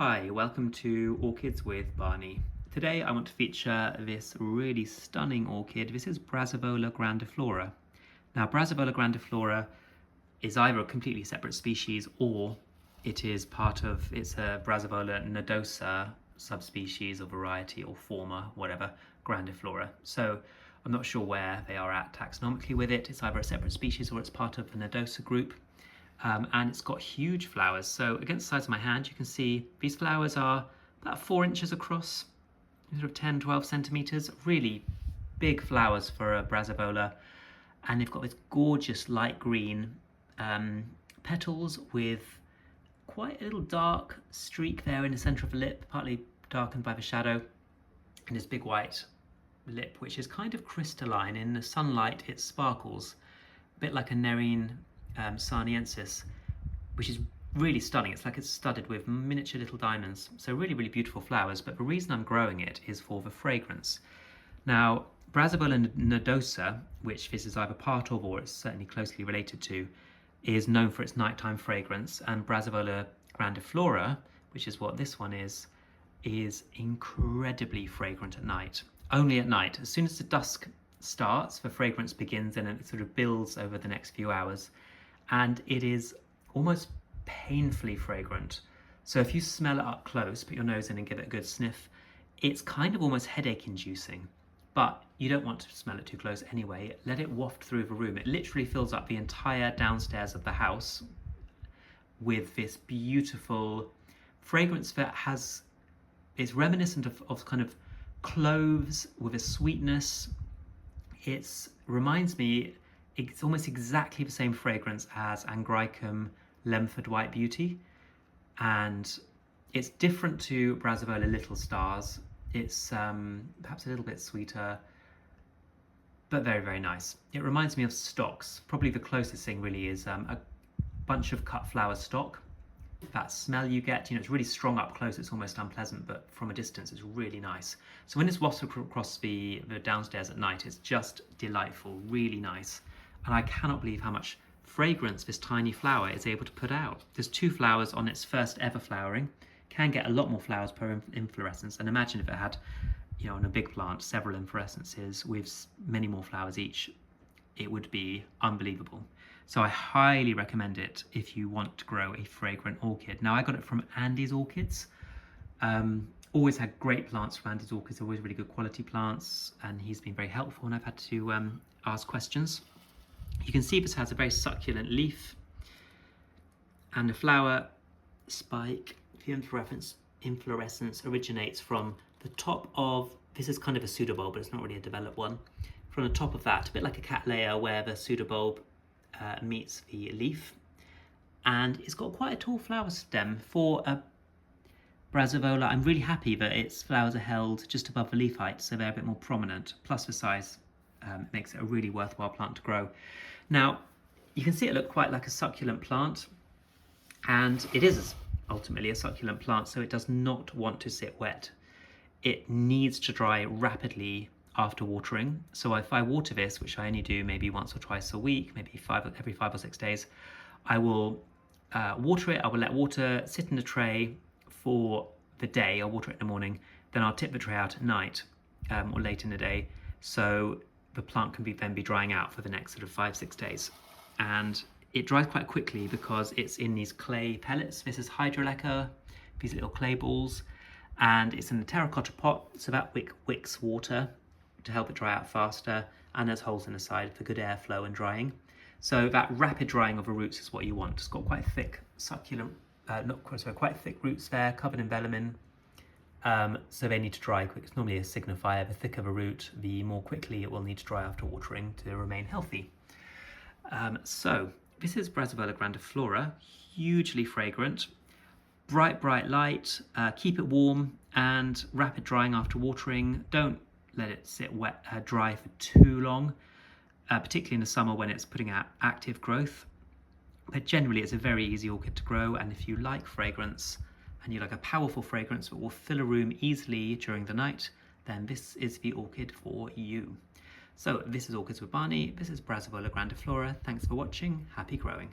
Hi, welcome to Orchids with Barney. Today I want to feature this really stunning orchid. This is Brassavola grandiflora. Now Brassavola grandiflora is either a completely separate species or it's a Brassavola nodosa subspecies or variety or forma, whatever, grandiflora. So I'm not sure where they are at taxonomically with it. It's either a separate species or it's part of the nodosa group. And it's got huge flowers. So against the size of my hand, you can see these flowers are about 4 inches across, sort of 10, 12 centimeters, really big flowers for a Brassavola. And they've got this gorgeous light green petals with quite a little dark streak there in the center of the lip, partly darkened by the shadow, and this big white lip, which is kind of crystalline. In the sunlight, it sparkles, a bit like a Nerine sarniensis, which is really stunning. It's like it's studded with miniature little diamonds. So really, really beautiful flowers. But the reason I'm growing it is for the fragrance. Now, Brassavola nodosa, which this is either part of or it's certainly closely related to, is known for its nighttime fragrance. And Brassavola grandiflora, which is what this one is incredibly fragrant at night. Only at night. As soon as the dusk starts, the fragrance begins and it sort of builds over the next few hours. And it is almost painfully fragrant. So if you smell it up close, put your nose in and give it a good sniff, it's kind of almost headache inducing, but you don't want to smell it too close anyway. Let it waft through the room. It literally fills up the entire downstairs of the house with this beautiful fragrance that is reminiscent of kind of cloves with a sweetness. It reminds me, it's almost exactly the same fragrance as Angrycum Lemford White Beauty, and it's different to Brassavola Little Stars. It's perhaps a little bit sweeter, but very, very nice. It reminds me of stocks. Probably the closest thing really is a bunch of cut flower stock. That smell you get, it's really strong up close, it's almost unpleasant, but from a distance it's really nice. So when it's wafted across the downstairs at night, it's just delightful, really nice. And I cannot believe how much fragrance this tiny flower is able to put out. There's 2 flowers on its first ever flowering. Can get a lot more flowers per inflorescence, and imagine if it had, on a big plant, several inflorescences with many more flowers each. It would be unbelievable. So I highly recommend it if you want to grow a fragrant orchid. Now I got it from Andy's Orchids. Always had great plants from Andy's Orchids, always really good quality plants, and he's been very helpful when I've had to ask questions. You can see this has a very succulent leaf, and the flower spike, the inflorescence originates from the top of, this is kind of a pseudobulb, but it's not really a developed one. From the top of that, a bit like a cattleya where the pseudobulb meets the leaf, and it's got quite a tall flower stem for a Brassavola. I'm really happy that its flowers are held just above the leaf height, so they're a bit more prominent, plus the size makes it a really worthwhile plant to grow. Now, you can see it look quite like a succulent plant, and it is ultimately a succulent plant, so it does not want to sit wet. It needs to dry rapidly after watering. So if I water this, which I only do maybe once or twice a week, maybe every 5 or 6 days, I will water it. I will let water sit in a tray for the day. I'll water it in the morning, then I'll tip the tray out at night or late in the day, so the plant can then be drying out for the next sort of 5-6 days. And it dries quite quickly because it's in these clay pellets. This is hydroleca, these little clay balls, and it's in a terracotta pot, so that wicks water to help it dry out faster, and there's holes in the side for good airflow and drying. So that rapid drying of the roots is what you want. It's got quite thick succulent, quite thick roots there, covered in velamin. So they need to dry quick. It's normally a signifier. The thicker the root, the more quickly it will need to dry after watering to remain healthy. So this is Brassavola grandiflora, hugely fragrant, bright light, keep it warm, and rapid drying after watering. Don't let it sit dry for too long, particularly in the summer when it's putting out active growth. But generally it's a very easy orchid to grow, and if you like fragrance, and you like a powerful fragrance that will fill a room easily during the night, then this is the orchid for you. So this is Orchids with Barney. This is Brassavola grandiflora. Thanks for watching. Happy growing.